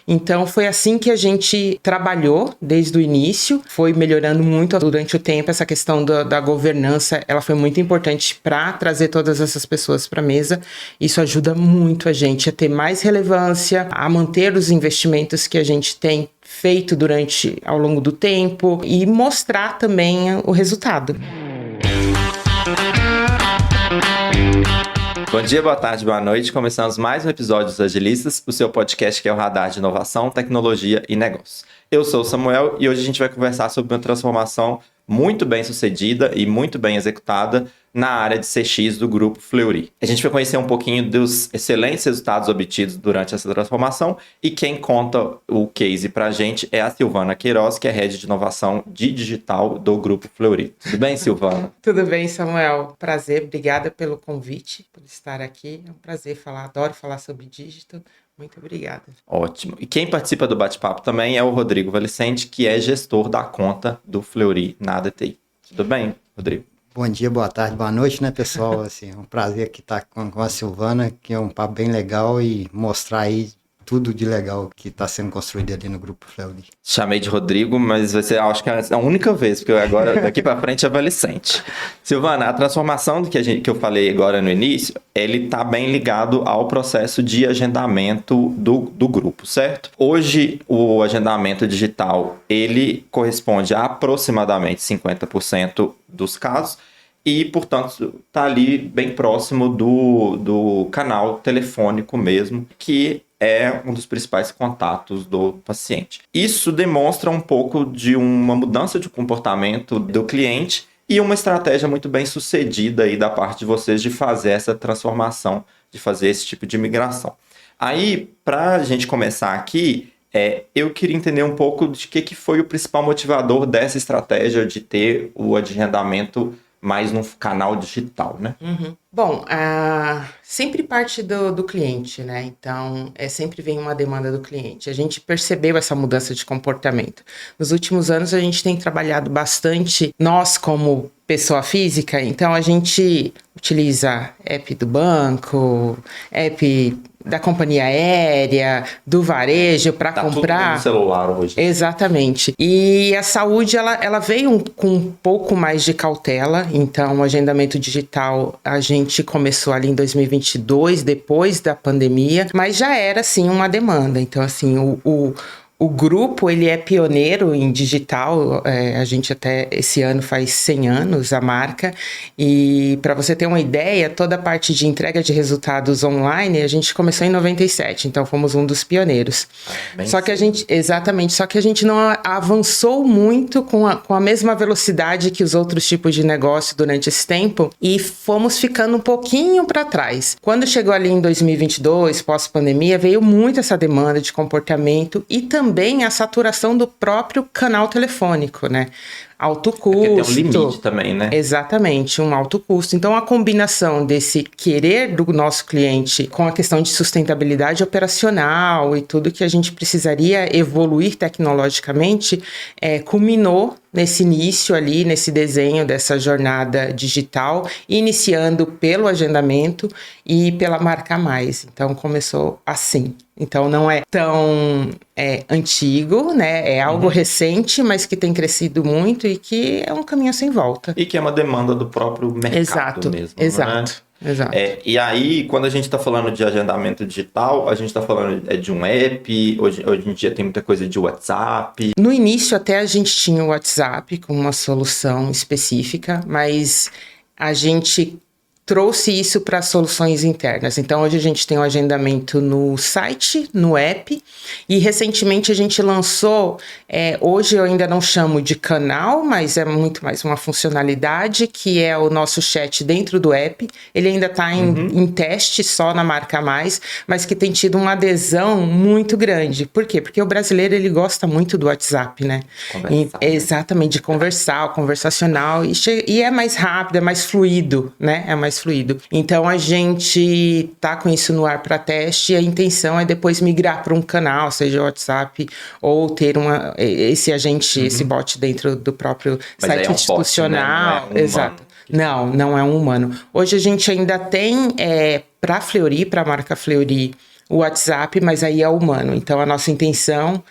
Então foi assim que a gente trabalhou desde o início, foi melhorando muito durante o tempo. Essa questão da governança, ela foi muito importante para trazer todas essas pessoas para a mesa. Isso ajuda muito a gente a ter mais relevância, a manter os investimentos que a gente tem feito ao longo do tempo e mostrar também o resultado. Bom dia, boa tarde, boa noite. Começamos mais um episódio dos Agilistas, o seu podcast que é o radar de inovação, tecnologia e negócios. Eu sou o Samuel e hoje a gente vai conversar sobre uma transformação muito bem sucedida e muito bem executada na área de CX do Grupo Fleury. A gente vai conhecer um pouquinho dos excelentes resultados obtidos durante essa transformação e quem conta o case pra gente é a Silvana Queiroz, que é Head de Inovação de Digital do Grupo Fleury. Tudo bem, Silvana? Tudo bem, Samuel. Prazer, obrigada pelo convite, por estar aqui. É um prazer adoro falar sobre digital. Muito obrigada. Ótimo. E quem participa do bate-papo também é o Rodrigo Valicente, que é gestor da conta do Fleury na ADTI. Tudo bem, Rodrigo? Bom dia, boa tarde, boa noite, né, pessoal? Assim, é um prazer aqui estar com a Silvana, que é um papo bem legal e mostrar aí tudo de legal que está sendo construído ali no Grupo Fleury. Chamei de Rodrigo, mas vai ser, acho que é a única vez, porque agora, daqui para frente, é Valicente. Silvana, a transformação que eu falei agora no início, ele está bem ligado ao processo de agendamento do grupo, certo? Hoje, o agendamento digital, ele corresponde a aproximadamente 50% dos casos, e, portanto, está ali bem próximo do canal telefônico mesmo, que é um dos principais contatos do paciente. Isso demonstra um pouco de uma mudança de comportamento do cliente e uma estratégia muito bem sucedida aí da parte de vocês de fazer essa transformação, de fazer esse tipo de migração. Aí, para a gente começar aqui, eu queria entender um pouco de que foi o principal motivador dessa estratégia de ter o agendamento mais num canal digital, né? Uhum. Bom, sempre parte do cliente, né? Então, sempre vem uma demanda do cliente. A gente percebeu essa mudança de comportamento. Nos últimos anos, a gente tem trabalhado bastante, nós como pessoa física, então a gente utiliza app do banco, app da companhia aérea, do varejo para comprar. Tudo no celular hoje. Exatamente. E a saúde, ela veio com um pouco mais de cautela. Então, o agendamento digital, a gente começou ali em 2022, depois da pandemia, mas já era, assim, uma demanda. Então, assim, o grupo, ele é pioneiro em digital, a gente até esse ano faz 100 anos, a marca, e para você ter uma ideia, toda a parte de entrega de resultados online, a gente começou em 97, então fomos um dos pioneiros. Só que a gente não avançou muito com a mesma velocidade que os outros tipos de negócio durante esse tempo, e fomos ficando um pouquinho para trás. Quando chegou ali em 2022, pós-pandemia, veio muito essa demanda de comportamento e também a saturação do próprio canal telefônico, né? Alto custo. Porque tem um limite também, né? Exatamente, um alto custo. Então, a combinação desse querer do nosso cliente com a questão de sustentabilidade operacional e tudo que a gente precisaria evoluir tecnologicamente, culminou nesse início ali, nesse desenho dessa jornada digital, iniciando pelo agendamento e pela Marca Mais. Então, começou assim. Então, não é tão antigo, né? É algo recente, mas que tem crescido muito e que é um caminho sem volta. E que é uma demanda do próprio mercado mesmo. Exato. Né? Exato. E aí, quando a gente está falando de agendamento digital, a gente está falando de um app, hoje em dia tem muita coisa de WhatsApp. No início até a gente tinha o WhatsApp com uma solução específica, mas a gente trouxe isso para soluções internas. Então, hoje a gente tem o agendamento no site, no app, e recentemente a gente lançou, hoje eu ainda não chamo de canal, mas é muito mais uma funcionalidade, que é o nosso chat dentro do app. Ele ainda está em teste só na Marca Mais, mas que tem tido uma adesão muito grande. Por quê? Porque o brasileiro, ele gosta muito do WhatsApp, né? Exatamente, de conversar, o conversacional, e é mais rápido, é mais fluido, né? É mais fluido. Então, a gente tá com isso no ar para teste e a intenção é depois migrar para um canal, seja o WhatsApp, ou ter esse agente, esse bot dentro do próprio site institucional. Bot, né? Exato. Não é um humano. Hoje a gente ainda tem, para Fleury, para a marca Fleury, o WhatsApp, mas aí é humano. Então, a nossa intenção,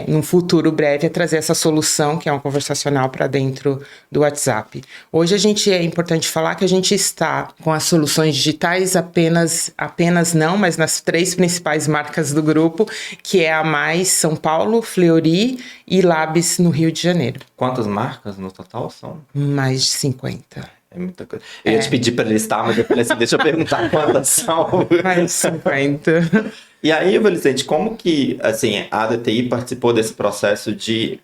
num futuro breve, é trazer essa solução, que é um conversacional, para dentro do WhatsApp. Hoje, é importante falar que a gente está com as soluções digitais apenas não, mas nas 3 principais marcas do grupo, que é a Mais São Paulo, Fleury e Labs no Rio de Janeiro. Quantas marcas no total são? Mais de 50. É muita coisa. Eu ia te pedir para listar, mas eu falei assim, deixa eu perguntar quantas são. Mais de 50. E aí, Evalicente, como que assim, a ADTI participou desse processo de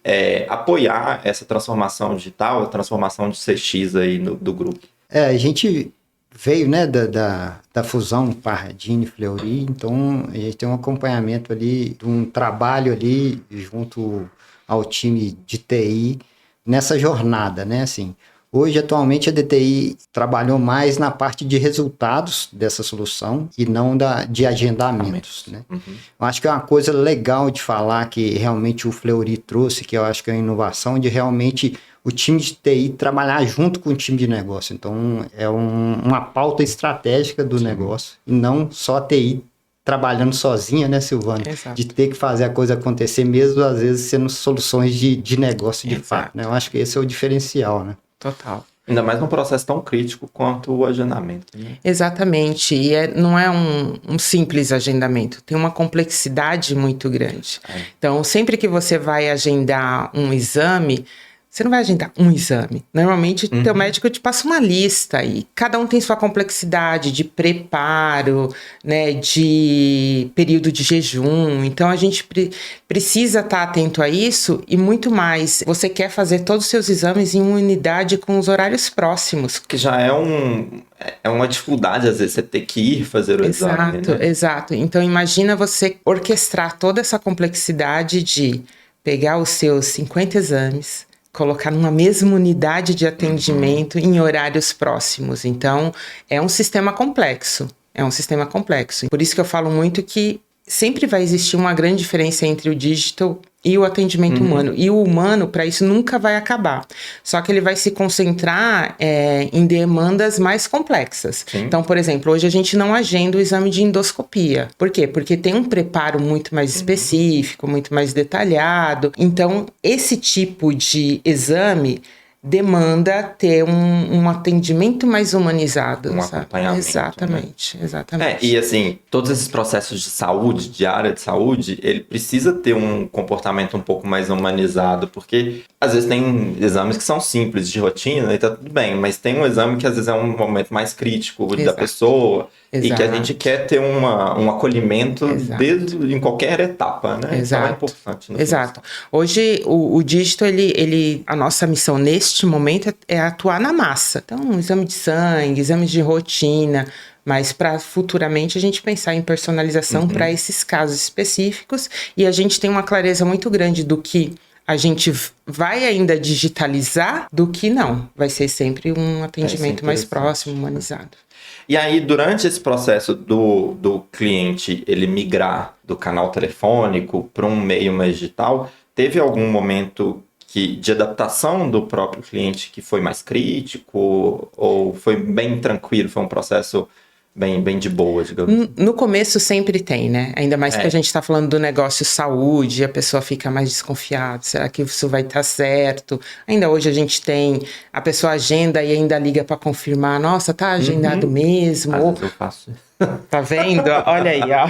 apoiar essa transformação digital, a transformação de CX aí do grupo? A gente veio, né, da fusão Pardini e Fleury, então a gente tem um acompanhamento ali, de um trabalho ali junto ao time de TI nessa jornada, né, assim. Hoje, atualmente, a DTI trabalhou mais na parte de resultados dessa solução e não de agendamentos, né? Uhum. Eu acho que é uma coisa legal de falar que realmente o Fleury trouxe, que eu acho que é a inovação de realmente o time de TI trabalhar junto com o time de negócio. Então, é uma pauta estratégica do negócio e não só a TI trabalhando sozinha, né, Silvana? Exato. De ter que fazer a coisa acontecer mesmo, às vezes, sendo soluções de negócio de fato, né? Eu acho que esse é o diferencial, né? Total. Ainda mais num processo tão crítico quanto o agendamento. Né? Exatamente. E não é um simples agendamento. Tem uma complexidade muito grande. Então, sempre que você vai agendar um exame, você não vai agendar um exame. Normalmente, o teu médico te passa uma lista e cada um tem sua complexidade de preparo, né, de período de jejum. Então, a gente precisa estar atento a isso e muito mais. Você quer fazer todos os seus exames em uma unidade com os horários próximos. Que já é uma dificuldade, às vezes, você ter que ir fazer o exame. Né? Exato. Então, imagina você orquestrar toda essa complexidade de pegar os seus 50 exames, colocar numa mesma unidade de atendimento em horários próximos. Então, é um sistema complexo. Por isso que eu falo muito que sempre vai existir uma grande diferença entre o digital e o atendimento humano. E o humano, para isso, nunca vai acabar. Só que ele vai se concentrar em demandas mais complexas. Sim. Então, por exemplo, hoje a gente não agenda o exame de endoscopia. Por quê? Porque tem um preparo muito mais específico, muito mais detalhado. Então, esse tipo de exame demanda ter um atendimento mais humanizado. Acompanhamento. Exatamente. E assim, todos esses processos de saúde, de área de saúde, ele precisa ter um comportamento um pouco mais humanizado, porque às vezes tem exames que são simples, de rotina, e tá tudo bem, mas tem um exame que às vezes é um momento mais crítico da pessoa, e que a gente quer ter um acolhimento em qualquer etapa, né? Exato. Então é importante. Exato. Hoje, o digital, a nossa missão neste momento é atuar na massa. Então, um exame de sangue, exames de rotina, mas para futuramente a gente pensar em personalização para esses casos específicos, e a gente tem uma clareza muito grande do que a gente vai ainda digitalizar do que não. Vai ser sempre um atendimento mais próximo, humanizado. E aí, durante esse processo do cliente ele migrar do canal telefônico para um meio mais digital, teve algum momento de adaptação do próprio cliente que foi mais crítico ou foi bem tranquilo, foi um processo bem de boa, digamos assim? No começo sempre tem, né? Ainda mais que a gente está falando do negócio saúde, a pessoa fica mais desconfiada. Será que isso vai estar certo? Ainda hoje a gente tem, a pessoa agenda e ainda liga para confirmar. Nossa, tá agendado mesmo? Às vezes eu faço isso. Tá vendo? Olha aí, ó.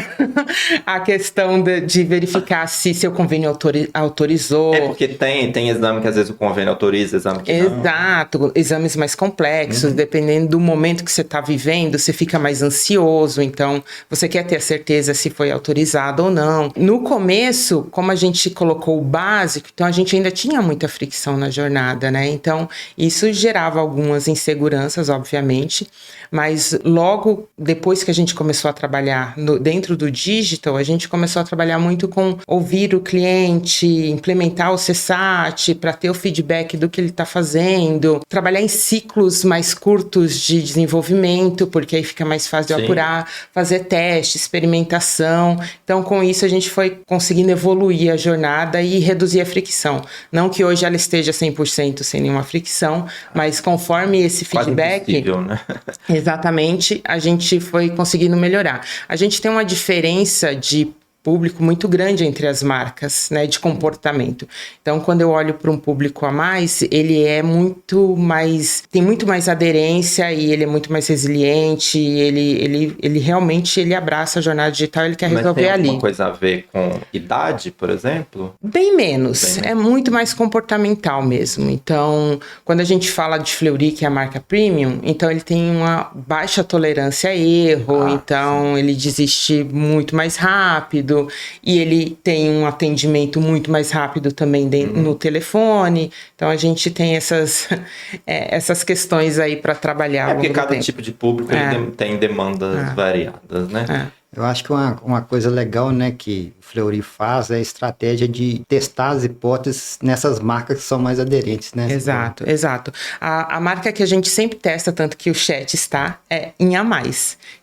A questão de verificar se seu convênio autorizou. Porque tem exame que às vezes o convênio autoriza, exame que não. Exato. Exames mais complexos, dependendo do momento que você está vivendo, você fica mais ansioso, então você quer ter a certeza se foi autorizado ou não. No começo, como a gente colocou o básico, então a gente ainda tinha muita fricção na jornada, né? Então, isso gerava algumas inseguranças, obviamente, mas logo depois que a gente começou a trabalhar dentro do digital, a gente começou a trabalhar muito com ouvir o cliente, implementar o CSAT para ter o feedback do que ele está fazendo, trabalhar em ciclos mais curtos de desenvolvimento, porque aí fica mais fácil de apurar, fazer teste, experimentação. Então, com isso, a gente foi conseguindo evoluir a jornada e reduzir a fricção. Não que hoje ela esteja 100% sem nenhuma fricção, mas conforme esse feedback... Quase impossível, né? Exatamente, a gente foi conseguindo conseguindo melhorar. A gente tem uma diferença de público muito grande entre as marcas, né, de comportamento. Então, quando eu olho para um público a mais, ele é muito mais, tem muito mais aderência e ele é muito mais resiliente, ele realmente ele abraça a jornada digital, ele quer resolver tem ali. alguma coisa a ver com idade, por exemplo? Bem menos, é muito mais comportamental mesmo. Então, quando a gente fala de Fleury, que é a marca premium, então ele tem uma baixa tolerância a erro, então ele desiste muito mais rápido, e ele tem um atendimento muito mais rápido também no telefone. Então a gente tem essas questões aí para trabalhar. Porque cada tipo de público ele tem demandas variadas, né? Eu acho que uma coisa legal, né, que o Fleury faz é a estratégia de testar as hipóteses nessas marcas que são mais aderentes, né? Exato. A marca que a gente sempre testa, tanto que o chat está, é em A+.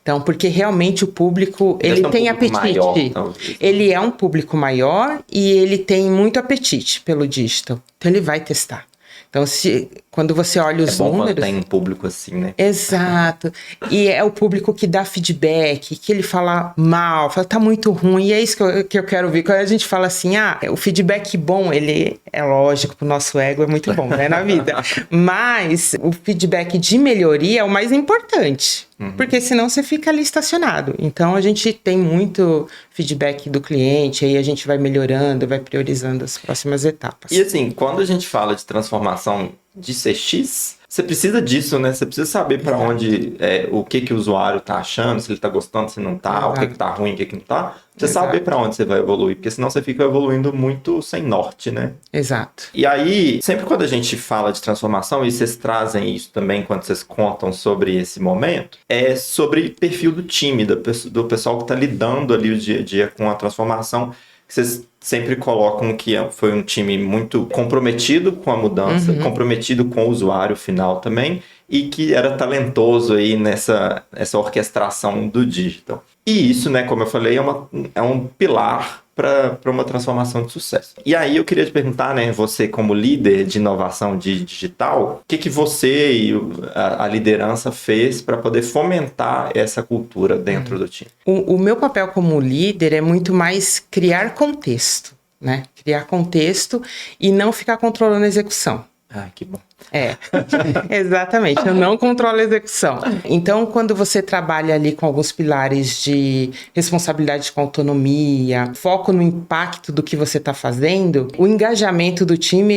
Então, porque realmente o público, ele tem apetite. Maior, ele é um público maior e ele tem muito apetite pelo digital. Então, ele vai testar. Então, quando você olha os números... É bom tem um público assim, né? Exato. E é o público que dá feedback, que ele fala mal, fala, tá muito ruim. E é isso que eu quero ver. Quando a gente fala assim, o feedback bom, ele é lógico, pro nosso ego é muito bom, né, na vida. Mas o feedback de melhoria é o mais importante. Porque senão você fica ali estacionado. Então, a gente tem muito feedback do cliente, aí a gente vai melhorando, vai priorizando as próximas etapas. E assim, quando a gente fala de transformação de CX, você precisa disso, né? Você precisa saber para onde, o que o usuário tá achando, se ele tá gostando, se não tá, o que tá ruim, o que não tá. Você saber para onde você vai evoluir, porque senão você fica evoluindo muito sem norte, né? Exato. E aí, sempre quando a gente fala de transformação, e vocês trazem isso também quando vocês contam sobre esse momento, é sobre perfil do time, do pessoal que tá lidando ali o dia a dia com a transformação, que vocês sempre colocam que foi um time muito comprometido com a mudança, comprometido com o usuário final também, e que era talentoso aí nessa orquestração do digital. E isso, né, como eu falei, é um pilar para uma transformação de sucesso. E aí eu queria te perguntar, né, você como líder de inovação digital, o que você e a liderança fez para poder fomentar essa cultura dentro do time? O meu papel como líder é muito mais criar contexto, né? Criar contexto e não ficar controlando a execução. Ah, que bom. Exatamente, eu não controlo a execução. Então, quando você trabalha ali com alguns pilares de responsabilidade com autonomia, foco no impacto do que você está fazendo, o engajamento do time,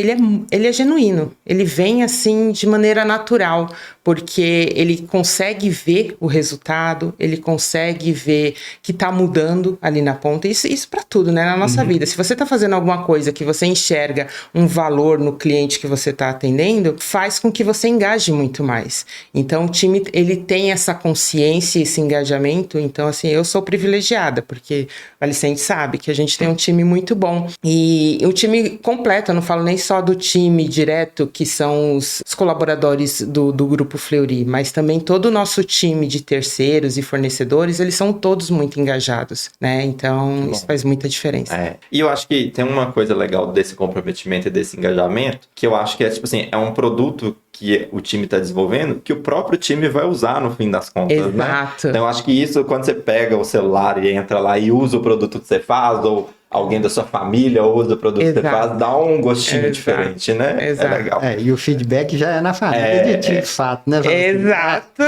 ele é genuíno. Ele vem assim de maneira natural, porque ele consegue ver o resultado, ele consegue ver que está mudando ali na ponta. Isso para tudo, né, na nossa vida. Se você está fazendo alguma coisa que você enxerga um valor no cliente que você está atendendo, faz com que você engaje muito mais. Então, o time, ele tem essa consciência, esse engajamento. Então, assim, eu sou privilegiada, porque a Alicente sabe que a gente tem um time muito bom. E o time completo, eu não falo nem só do time direto, que são os colaboradores do Grupo Fleury, mas também todo o nosso time de terceiros e fornecedores, eles são todos muito engajados, né? Então, isso faz muita diferença. E eu acho que tem uma coisa legal desse comprometimento e desse engajamento, que eu acho que é, tipo assim, é um produto que o time está desenvolvendo, que o próprio time vai usar no fim das contas, Exato. Né? Então, eu acho que isso, quando você pega o celular e entra lá e usa o produto que você faz, ou alguém da sua família usa o produto que você faz, dá um gostinho diferente, né? Exato. É legal. E o feedback já é na família de fato, né? Exato.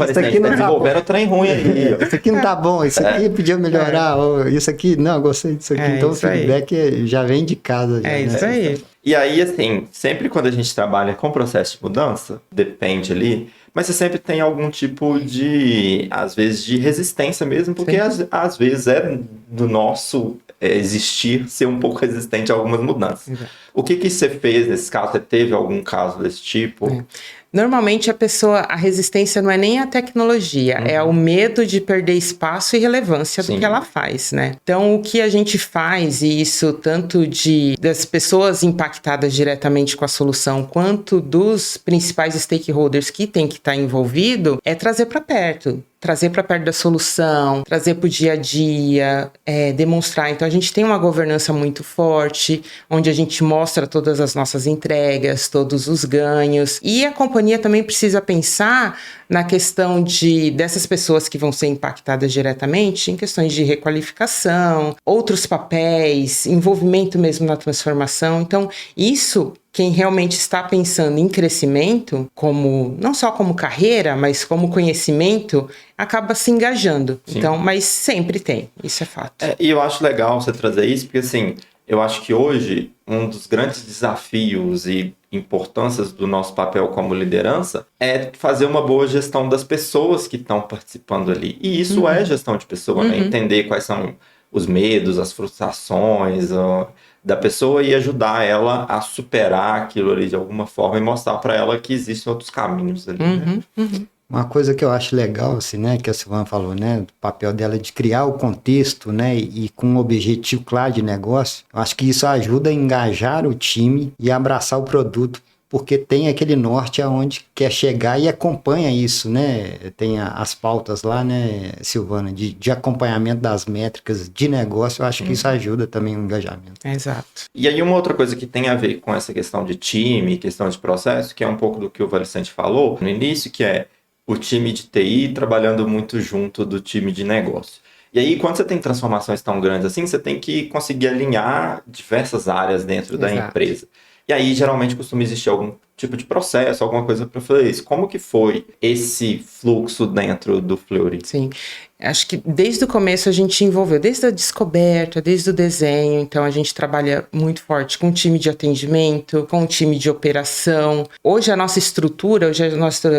Isso aqui não tá bom. O trem ruim aí. Isso aqui não tá bom, isso aqui podia melhorar, ou isso aqui, não, gostei disso aqui. Então o feedback já vem de casa. Já, isso aí. E aí, assim, sempre quando a gente trabalha com processo de mudança, depende ali, mas você sempre tem algum tipo de, às vezes, de resistência mesmo, porque às vezes é do nosso existir ser um pouco resistente a algumas mudanças. Exato. O que você fez nesse caso? Você teve algum caso desse tipo? Normalmente a resistência não é nem a tecnologia, é o medo de perder espaço e relevância do que ela faz, né? Então, o que a gente faz, e isso tanto das pessoas impactadas diretamente com a solução, quanto dos principais stakeholders que tem que estar envolvido, é trazer para perto. trazer para perto da solução, trazer para o dia a dia, demonstrar. Então, a gente tem uma governança muito forte, onde a gente mostra todas as nossas entregas, todos os ganhos. E a companhia também precisa pensar na questão dessas pessoas que vão ser impactadas diretamente, em questões de requalificação, outros papéis, envolvimento mesmo na transformação. Então, isso, quem realmente está pensando em crescimento, não só como carreira, mas como conhecimento, acaba se engajando. Sim. Então, mas sempre tem, isso é fato. E eu acho legal você trazer isso, porque assim, eu acho que hoje um dos grandes desafios e importâncias do nosso papel como liderança é fazer uma boa gestão das pessoas que estão participando ali. E isso é gestão de pessoa, né? Entender quais são os medos, as frustrações da pessoa e ajudar ela a superar aquilo ali de alguma forma e mostrar para ela que existem outros caminhos ali. Né? Uma coisa que eu acho legal, assim, né, que a Silvana falou, né, do papel dela de criar o contexto, né, e com um objetivo claro de negócio, eu acho que isso ajuda a engajar o time e abraçar o produto, porque tem aquele norte aonde quer chegar e acompanha isso, né, tem as pautas lá, né, Silvana, de acompanhamento das métricas de negócio, eu acho que isso ajuda também o engajamento. Exato. E aí uma outra coisa que tem a ver com essa questão de time, questão de processo, que é um pouco do que o Valicente falou no início, que é o time de TI trabalhando muito junto do time de negócio. E aí, quando você tem transformações tão grandes assim, você tem que conseguir alinhar diversas áreas dentro da empresa. E aí, geralmente, costuma existir algum tipo de processo, alguma coisa para fazer isso. Como que foi esse fluxo dentro do Fleury? Sim, acho que desde o começo a gente envolveu, desde a descoberta, desde o desenho, então a gente trabalha muito forte com o time de atendimento, com o time de operação. Hoje a nossa estrutura,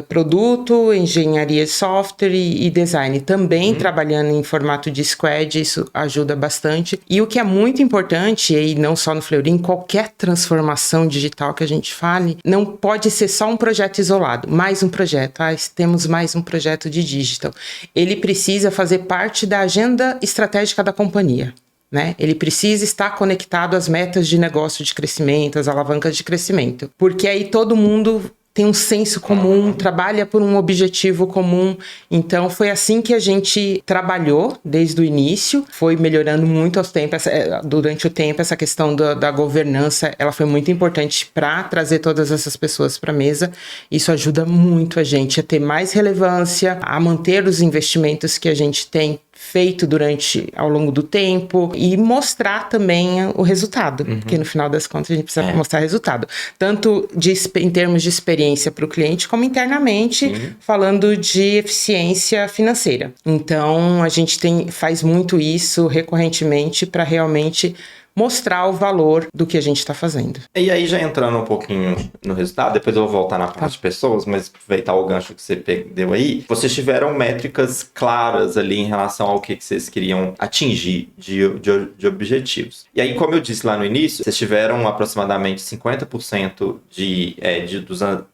produto, engenharia de software e design, também trabalhando em formato de squad, isso ajuda bastante. E o que é muito importante, e não só no Fleury, em qualquer transformação digital que a gente fale, não pode ser só um projeto isolado, mais um projeto, temos mais um projeto de digital. Ele precisa fazer parte da agenda estratégica da companhia, né? Ele precisa estar conectado às metas de negócio de crescimento, às alavancas de crescimento, porque aí todo mundo tem um senso comum, trabalha por um objetivo comum. Então, foi assim que a gente trabalhou desde o início. Foi melhorando muito durante o tempo. Essa questão da governança, ela foi muito importante para trazer todas essas pessoas para a mesa. Isso ajuda muito a gente a ter mais relevância, a manter os investimentos que a gente tem feito ao longo do tempo e mostrar também o resultado, porque no final das contas a gente precisa mostrar resultado, tanto em termos de experiência para o cliente, como internamente, falando de eficiência financeira. Então, a gente faz muito isso recorrentemente para realmente mostrar o valor do que a gente está fazendo. E aí, já entrando um pouquinho no resultado, depois eu vou voltar na parte de pessoas, mas aproveitar o gancho que você deu aí, vocês tiveram métricas claras ali em relação ao que vocês queriam atingir de objetivos. E aí, como eu disse lá no início, vocês tiveram aproximadamente 50%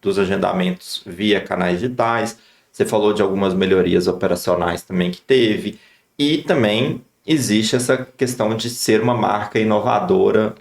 dos agendamentos via canais digitais, você falou de algumas melhorias operacionais também que teve, e também existe essa questão de ser uma marca inovadora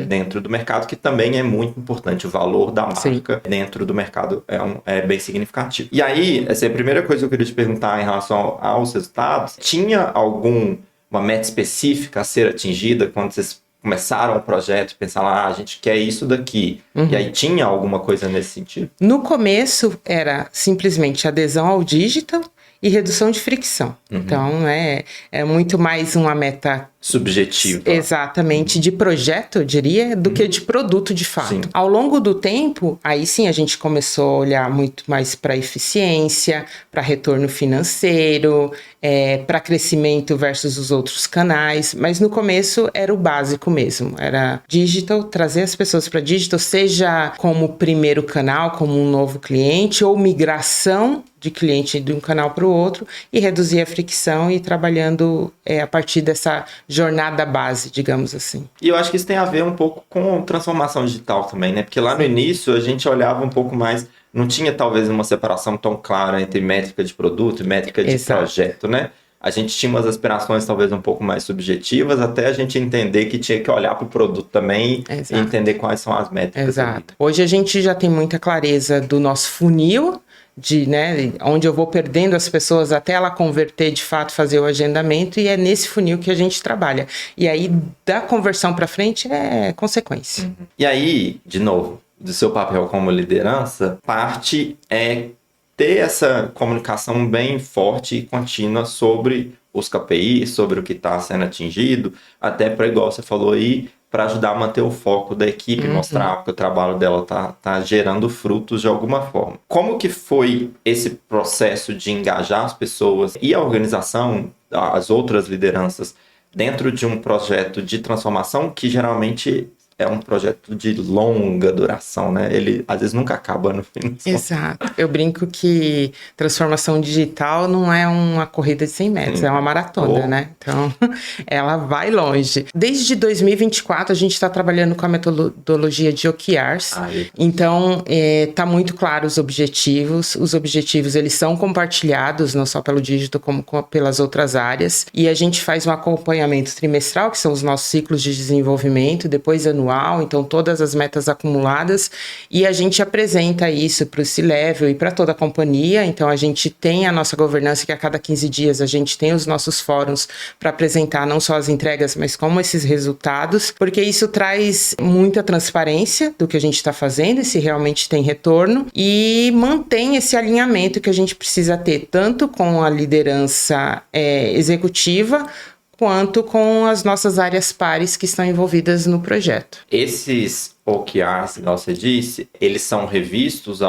dentro do mercado, que também é muito importante. O valor da marca dentro do mercado é bem significativo. E aí, essa é a primeira coisa que eu queria te perguntar em relação aos resultados. Tinha alguma meta específica a ser atingida quando vocês começaram o projeto e pensaram, a gente quer isso daqui. E aí tinha alguma coisa nesse sentido? No começo era simplesmente adesão ao digital e redução de fricção. Então, é muito mais uma meta subjetiva. Exatamente, de projeto, eu diria, do que de produto de fato. Sim. Ao longo do tempo, aí sim a gente começou a olhar muito mais para eficiência, para retorno financeiro, para crescimento versus os outros canais, mas no começo era o básico mesmo, era digital, trazer as pessoas para digital, seja como primeiro canal, como um novo cliente, ou migração de cliente de um canal para o outro e reduzir a fricção e ir trabalhando a partir dessa jornada base, digamos assim. E eu acho que isso tem a ver um pouco com transformação digital também, né? Porque lá no início a gente olhava um pouco mais, não tinha talvez uma separação tão clara entre métrica de produto e métrica de projeto, né? A gente tinha umas aspirações talvez um pouco mais subjetivas, até a gente entender que tinha que olhar para o produto também e entender quais são as métricas. Exato. Hoje a gente já tem muita clareza do nosso funil né, onde eu vou perdendo as pessoas até ela converter, de fato, fazer o agendamento, e é nesse funil que a gente trabalha. E aí, da conversão para frente, é consequência. E aí, de novo, do seu papel como liderança, parte é ter essa comunicação bem forte e contínua sobre os KPIs, sobre o que está sendo atingido, até para, igual você falou aí, para ajudar a manter o foco da equipe, mostrar que o trabalho dela tá gerando frutos de alguma forma. Como que foi esse processo de engajar as pessoas e a organização, as outras lideranças, dentro de um projeto de transformação que geralmente é um projeto de longa duração, né? Ele, às vezes, nunca acaba no fim. Exato. Eu brinco que transformação digital não é uma corrida de 100 metros, é uma maratona, né? Então, ela vai longe. Desde 2024, a gente está trabalhando com a metodologia de OKRs. Então, tá muito claro os objetivos. Os objetivos, eles são compartilhados, não só pelo dígito, como pelas outras áreas. E a gente faz um acompanhamento trimestral, que são os nossos ciclos de desenvolvimento, depois anual, então todas as metas acumuladas, e a gente apresenta isso para o C-Level e para toda a companhia. Então a gente tem a nossa governança, que a cada 15 dias a gente tem os nossos fóruns para apresentar não só as entregas, mas como esses resultados, porque isso traz muita transparência do que a gente está fazendo e se realmente tem retorno, e mantém esse alinhamento que a gente precisa ter, tanto com a liderança executiva, quanto com as nossas áreas pares que estão envolvidas no projeto. Esses OKRs, igual você disse, eles são revistos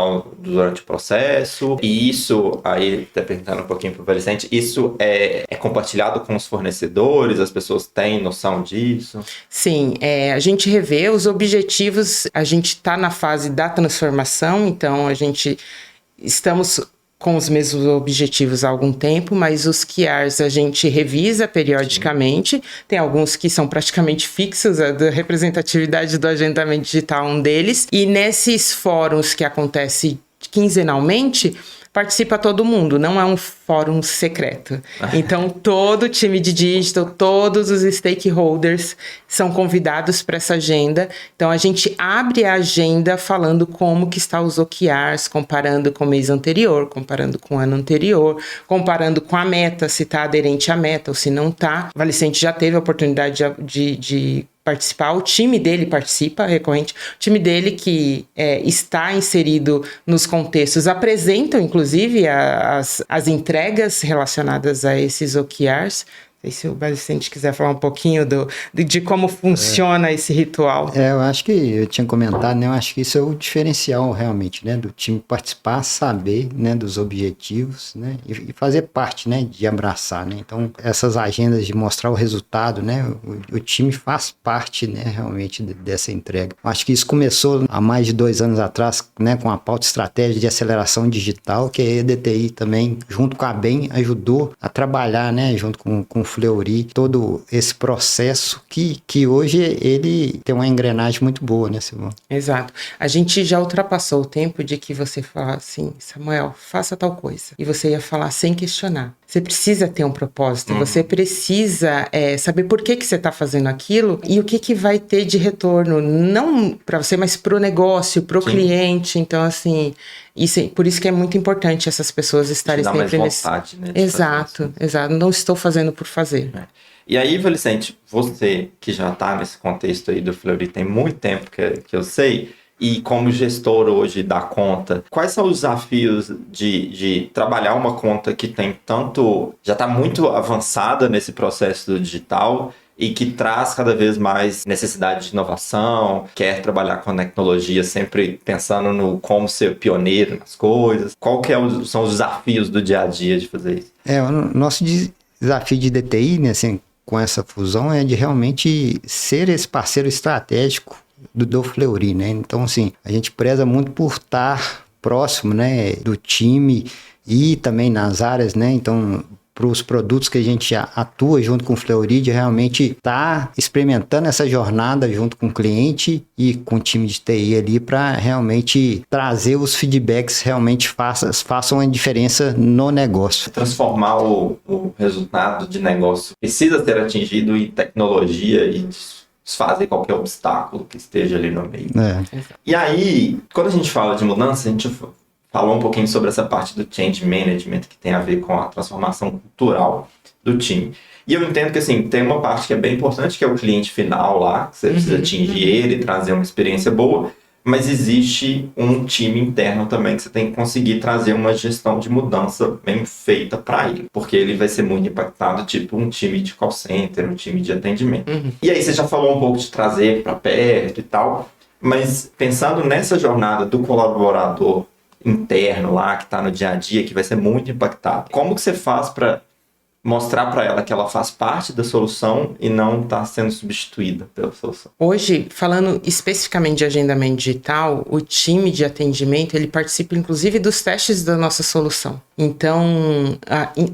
durante o processo, e isso, aí até perguntando um pouquinho para o Vicente, isso é compartilhado com os fornecedores, as pessoas têm noção disso? Sim, a gente revê os objetivos, a gente está na fase da transformação, então estamos com os mesmos objetivos há algum tempo, mas os QRs a gente revisa periodicamente. Tem alguns que são praticamente fixos, a da representatividade do agendamento digital um deles. E nesses fóruns que acontecem quinzenalmente, participa todo mundo, não é um fórum secreto. Então, todo o time de digital, todos os stakeholders são convidados para essa agenda. Então, a gente abre a agenda falando como que está os OKRs, comparando com o mês anterior, comparando com o ano anterior, comparando com a meta, se está aderente à meta ou se não está. O Valicente já teve a oportunidade de participar, o time dele participa recorrente, o time dele que está inserido nos contextos, apresentam inclusive as entregas relacionadas a esses OKRs. Não sei se o Valicente quiser falar um pouquinho de como funciona esse ritual. Eu acho que eu tinha comentado, né? Eu acho que isso é o diferencial realmente, né? Do time participar, saber, né? Dos objetivos, né? E fazer parte, né? De abraçar, né? Então, essas agendas de mostrar o resultado, né? O time faz parte, né? Realmente dessa entrega. Eu acho que isso começou há mais de 2 anos atrás, né? Com a pauta estratégia de aceleração digital, que a EDTI também, junto com a BEM, ajudou a trabalhar, né? Junto com o Fleury, todo esse processo que hoje ele tem uma engrenagem muito boa, né, Silvão? Exato. A gente já ultrapassou o tempo de que você fala assim, Samuel, faça tal coisa. E você ia falar sem questionar. Você precisa ter um propósito, você precisa saber por que você está fazendo aquilo e o que vai ter de retorno, não para você, mas para o negócio, para o cliente. Então, assim, por isso que é muito importante essas pessoas estarem sempre nesse... vontade, né, exato. Não estou fazendo por fazer. E aí, Valicente, você que já está nesse contexto aí do Fleury tem muito tempo que eu sei, e como gestor hoje da conta, quais são os desafios de trabalhar uma conta que tem já está muito avançada nesse processo do digital e que traz cada vez mais necessidade de inovação, quer trabalhar com tecnologia, sempre pensando no como ser pioneiro nas coisas? Qual que são os desafios do dia a dia de fazer isso? O nosso desafio de DTI, né, assim, com essa fusão, é de realmente ser esse parceiro estratégico do Fleury, né? Então, assim, a gente preza muito por estar próximo, né, do time e também nas áreas, né? Então, para os produtos que a gente atua junto com o Fleury, de realmente estar experimentando essa jornada junto com o cliente e com o time de TI ali para realmente trazer os feedbacks realmente façam a diferença no negócio. Transformar o resultado de negócio precisa ser atingido em tecnologia e desfazer qualquer obstáculo que esteja ali no meio. E aí, quando a gente fala de mudança, a gente falou um pouquinho sobre essa parte do change management, que tem a ver com a transformação cultural do time. E eu entendo que, assim, tem uma parte que é bem importante, que é o cliente final lá, que você precisa atingir ele, trazer uma experiência boa, mas existe um time interno também que você tem que conseguir trazer uma gestão de mudança bem feita para ele, porque ele vai ser muito impactado, tipo um time de call center, um time de atendimento. E aí você já falou um pouco de trazer para perto e tal, mas pensando nessa jornada do colaborador interno lá, que está no dia a dia, que vai ser muito impactado, como que você faz para mostrar para ela que ela faz parte da solução e não está sendo substituída pela solução? Hoje, falando especificamente de agendamento digital, o time de atendimento, ele participa inclusive dos testes da nossa solução. Então,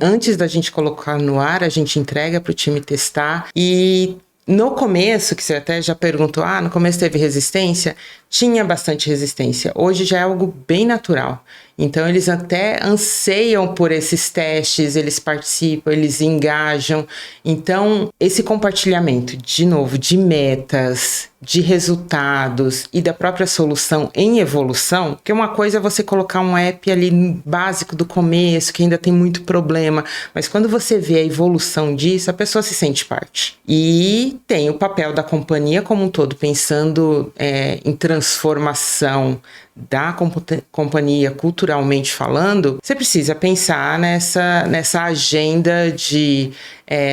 antes da gente colocar no ar, a gente entrega para o time testar e no começo, que você até já perguntou, no começo teve resistência? Tinha bastante resistência. Hoje já é algo bem natural. Então, eles até anseiam por esses testes, eles participam, eles engajam. Então, esse compartilhamento, de novo, de metas, de resultados e da própria solução em evolução, que uma coisa é você colocar um app ali básico do começo, que ainda tem muito problema, mas quando você vê a evolução disso, a pessoa se sente parte. E tem o papel da companhia como um todo, pensando em transformação da companhia culturalmente falando, você precisa pensar nessa agenda de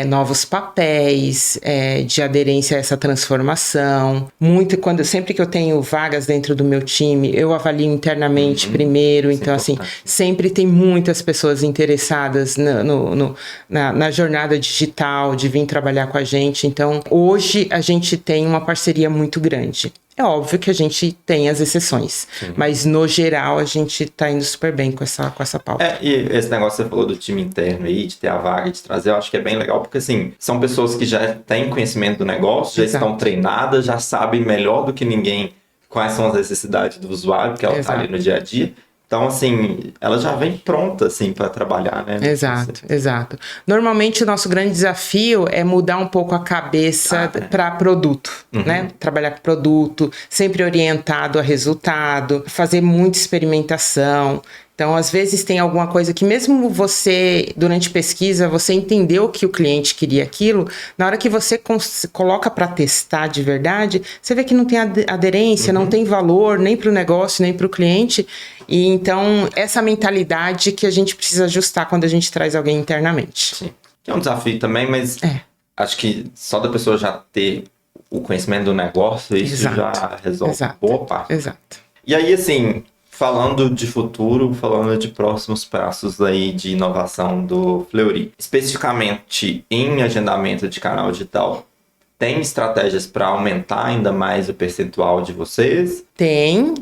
novos papéis, de aderência a essa transformação. Sempre que eu tenho vagas dentro do meu time, eu avalio internamente primeiro. Então, assim, sempre tem muitas pessoas interessadas na jornada digital, de vir trabalhar com a gente. Então, hoje a gente tem uma parceria muito grande. É óbvio que a gente tem as exceções, mas no geral a gente tá indo super bem com essa pauta. E esse negócio que você falou do time interno aí, de ter a vaga, de trazer, eu acho que é bem legal, porque assim, são pessoas que já têm conhecimento do negócio, já estão treinadas, já sabem melhor do que ninguém quais são as necessidades do usuário, porque ela tá ali no dia a dia. Então, assim, ela já vem pronta, assim, para trabalhar, né? Exato. Normalmente, o nosso grande desafio é mudar um pouco a cabeça para produto, né? Trabalhar com produto, sempre orientado a resultado, fazer muita experimentação. Então, às vezes tem alguma coisa que mesmo você, durante pesquisa, você entendeu que o cliente queria aquilo, na hora que você coloca para testar de verdade, você vê que não tem aderência, não tem valor nem para o negócio, nem para o cliente. E então, essa mentalidade que a gente precisa ajustar quando a gente traz alguém internamente. Sim, que é um desafio também, mas acho que só da pessoa já ter o conhecimento do negócio, isso já resolve boa parte. Exato. E aí, assim, falando de futuro, falando de próximos passos aí de inovação do Fleury, especificamente em agendamento de canal digital, tem estratégias para aumentar ainda mais o percentual de vocês? Tem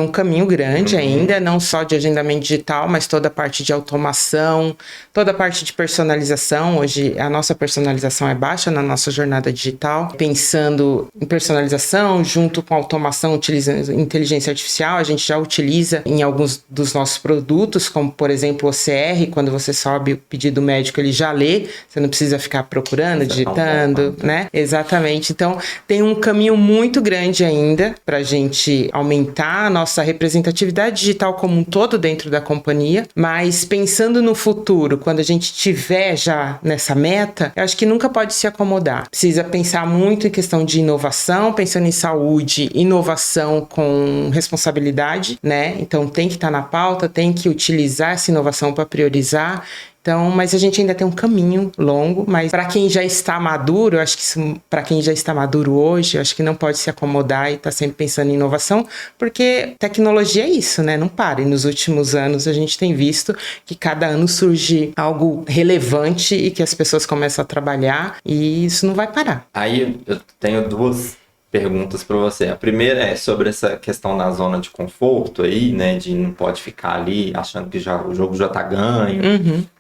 um caminho grande ainda, não só de agendamento digital, mas toda a parte de automação, toda a parte de personalização. Hoje a nossa personalização é baixa na nossa jornada digital. Pensando em personalização, junto com automação, utilizando inteligência artificial, a gente já utiliza em alguns dos nossos produtos, como por exemplo o OCR, quando você sobe o pedido médico, ele já lê, você não precisa ficar procurando, digitando, né? Exatamente. Então tem um caminho muito grande ainda para a gente aumentar a nossa representatividade digital como um todo dentro da companhia, mas pensando no futuro, quando a gente estiver já nessa meta, eu acho que nunca pode se acomodar. Precisa pensar muito em questão de inovação, pensando em saúde, inovação com responsabilidade, né? Então tem que estar na pauta, tem que utilizar essa inovação para priorizar. Então, mas a gente ainda tem um caminho longo, mas para quem já está maduro, eu acho que para quem já está maduro hoje, eu acho que não pode se acomodar e tá sempre pensando em inovação, porque tecnologia é isso, né? Não para. E nos últimos anos a gente tem visto que cada ano surge algo relevante e que as pessoas começam a trabalhar e isso não vai parar. Aí eu tenho duas perguntas para você. A primeira é sobre essa questão da zona de conforto aí, né? De não pode ficar ali achando que o jogo já tá ganho.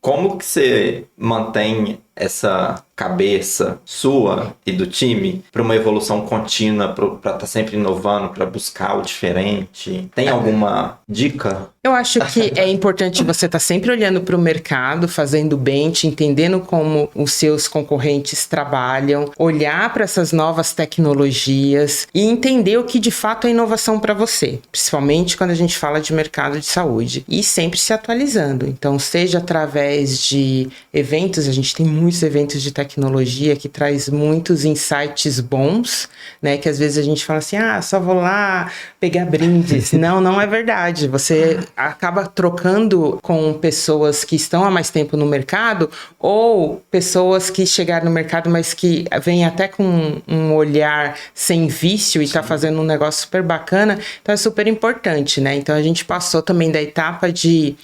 Como que você mantém essa cabeça sua e do time para uma evolução contínua, para estar sempre inovando, para buscar o diferente? Tem alguma dica? Eu acho que é importante você estar sempre olhando para o mercado, fazendo bench, entendendo como os seus concorrentes trabalham, olhar para essas novas tecnologias e entender o que de fato é inovação para você, principalmente quando a gente fala de mercado de saúde. E sempre se atualizando. Então, seja através de eventos, a gente tem muitos eventos de tecnologia que traz muitos insights bons, né? Que às vezes a gente fala assim, só vou lá pegar brindes. Não é verdade. Você acaba trocando com pessoas que estão há mais tempo no mercado ou pessoas que chegaram no mercado, mas que vêm até com um olhar sem vício e está fazendo um negócio super bacana. Então é super importante, né? Então a gente passou também da etapa de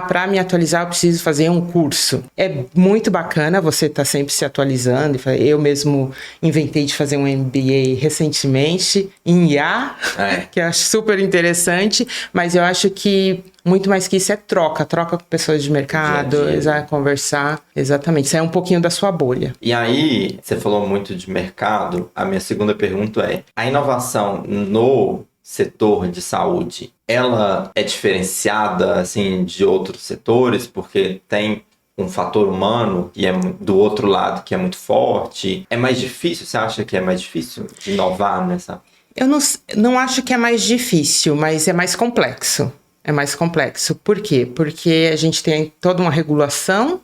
para me atualizar eu preciso fazer um curso. É muito bacana você estar sempre se atualizando. Eu mesmo inventei de fazer um MBA recentemente em IA, que eu acho super interessante, mas eu acho que muito mais que isso é troca com pessoas de mercado, conversar, exatamente, sair um pouquinho da sua bolha. E aí, você falou muito de mercado, a minha segunda pergunta é, a inovação no setor de saúde, ela é diferenciada, assim, de outros setores, porque tem um fator humano que é do outro lado que é muito forte? É mais difícil? Você acha que é mais difícil de inovar nessa? Eu não acho que é mais difícil, mas é mais complexo. É mais complexo. Por quê? Porque a gente tem toda uma regulação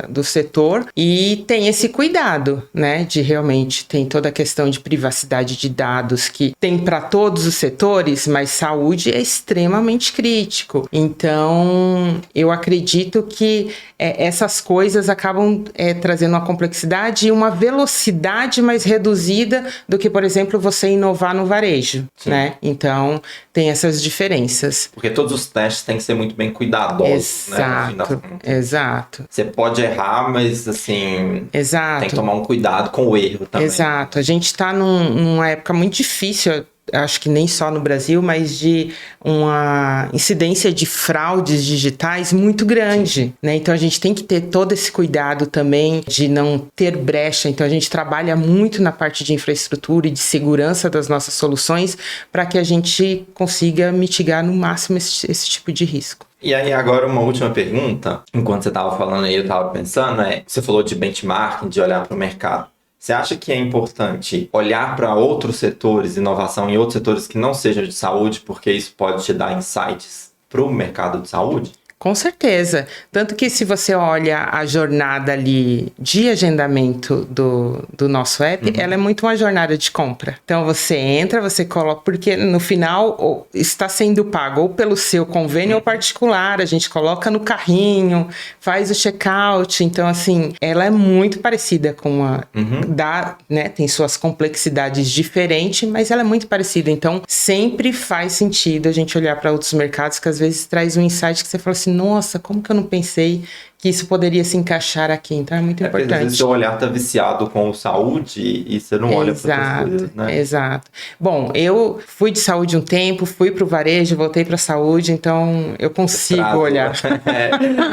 do setor e tem esse cuidado, né? De realmente tem toda a questão de privacidade de dados que tem para todos os setores, mas saúde é extremamente crítico. Então, eu acredito que essas coisas acabam trazendo uma complexidade e uma velocidade mais reduzida do que, por exemplo, você inovar no varejo, né? Então, tem essas diferenças. Porque todos os testes têm que ser muito bem cuidadosos, exato, né? Exato. Você pode errar, mas assim... Exato. Tem que tomar um cuidado com o erro também. Exato. A gente está numa época muito difícil, acho que nem só no Brasil, mas de uma incidência de fraudes digitais muito grande, né? Então a gente tem que ter todo esse cuidado também de não ter brecha. Então a gente trabalha muito na parte de infraestrutura e de segurança das nossas soluções para que a gente consiga mitigar no máximo esse tipo de risco. E aí agora uma última pergunta, enquanto você estava falando aí, eu estava pensando, você falou de benchmarking, de olhar para o mercado. Você acha que é importante olhar para outros setores, inovação em outros setores que não sejam de saúde, porque isso pode te dar insights para o mercado de saúde? Com certeza. Tanto que se você olha a jornada ali de agendamento do nosso app, ela é muito uma jornada de compra. Então você entra, você coloca, porque no final está sendo pago ou pelo seu convênio ou particular, a gente coloca no carrinho, faz o checkout. Então assim, ela é muito parecida com tem suas complexidades diferentes, mas ela é muito parecida. Então sempre faz sentido a gente olhar para outros mercados que às vezes traz um insight que você fala assim, nossa, como que eu não pensei que isso poderia se encaixar aqui? Então é muito importante. Às vezes seu olhar está viciado com saúde e você não olha para outras coisas, né? Exato. Bom, eu fui de saúde um tempo, fui para o varejo, voltei para a saúde, então eu consigo olhar.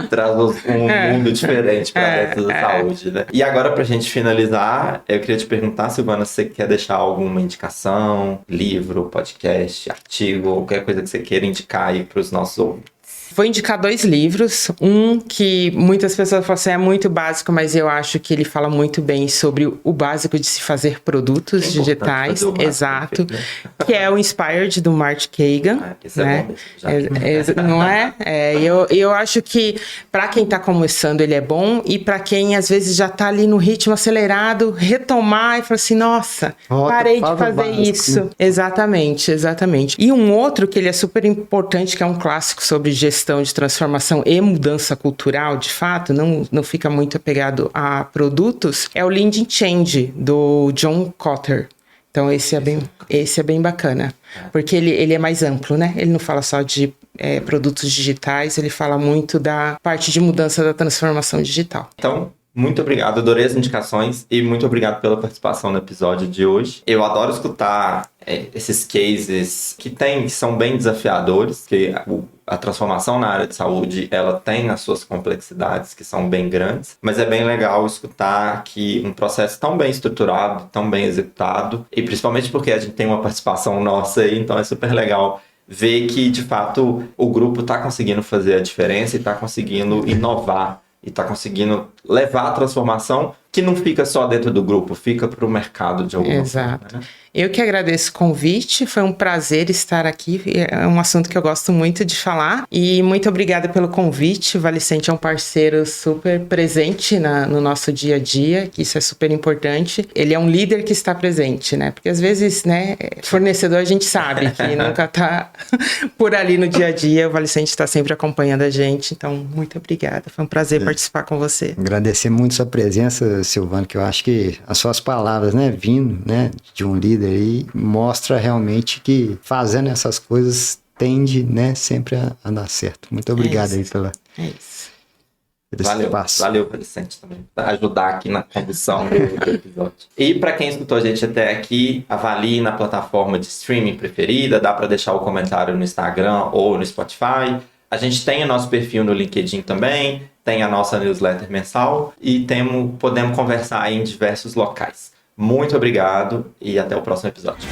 Traz um mundo diferente para dentro da saúde, né? E agora, para a gente finalizar, eu queria te perguntar, Silvana, se você quer deixar alguma indicação, livro, podcast, artigo, qualquer coisa que você queira indicar aí para os nossos ouvintes. Vou indicar 2 livros. Um que muitas pessoas falam assim, é muito básico, mas eu acho que ele fala muito bem sobre o básico de se fazer produtos digitais. Exato. Que é o Inspired, do Mark Kagan. Isso né? É bom não é? Eu acho que para quem está começando ele é bom, e para quem às vezes já está ali no ritmo acelerado, retomar e falar assim, nossa, parei de fazer isso. Né? Exatamente. E um outro que ele é super importante, que é um clássico sobre gestão de transformação e mudança cultural, de fato, não fica muito apegado a produtos, é o Leading Change, do John Kotter. Então esse é bem bacana, porque ele é mais amplo, né? Ele não fala só de produtos digitais, ele fala muito da parte de mudança da transformação digital. Então, muito obrigado, adorei as indicações e muito obrigado pela participação no episódio de hoje. Eu adoro escutar esses cases que são bem desafiadores, que a transformação na área de saúde, ela tem as suas complexidades, que são bem grandes, mas é bem legal escutar que um processo tão bem estruturado, tão bem executado, e principalmente porque a gente tem uma participação nossa aí, então é super legal ver que, de fato, o grupo está conseguindo fazer a diferença e está conseguindo inovar e está conseguindo levar a transformação que não fica só dentro do grupo, fica para o mercado de alguma Exato. forma. Né? Eu que agradeço o convite, foi um prazer estar aqui, é um assunto que eu gosto muito de falar, e muito obrigada pelo convite. O Valicente é um parceiro super presente no nosso dia a dia, que isso é super importante. Ele é um líder que está presente, né? Porque às vezes, né, fornecedor a gente sabe que nunca está por ali no dia a dia, o Valicente está sempre acompanhando a gente, então muito obrigada, foi um prazer participar com você. Agradecer muito sua presença, Silvano, que eu acho que as suas palavras, né, vindo, né, de um líder aí, mostra realmente que fazendo essas coisas tende, né, sempre a dar certo. Muito obrigado aí pelo espaço. Valeu, Valicente, também, para ajudar aqui na condução do episódio. E para quem escutou a gente até aqui, avalie na plataforma de streaming preferida, dá para deixar o comentário no Instagram ou no Spotify. A gente tem o nosso perfil no LinkedIn também, tem a nossa newsletter mensal e podemos conversar em diversos locais. Muito obrigado e até o próximo episódio.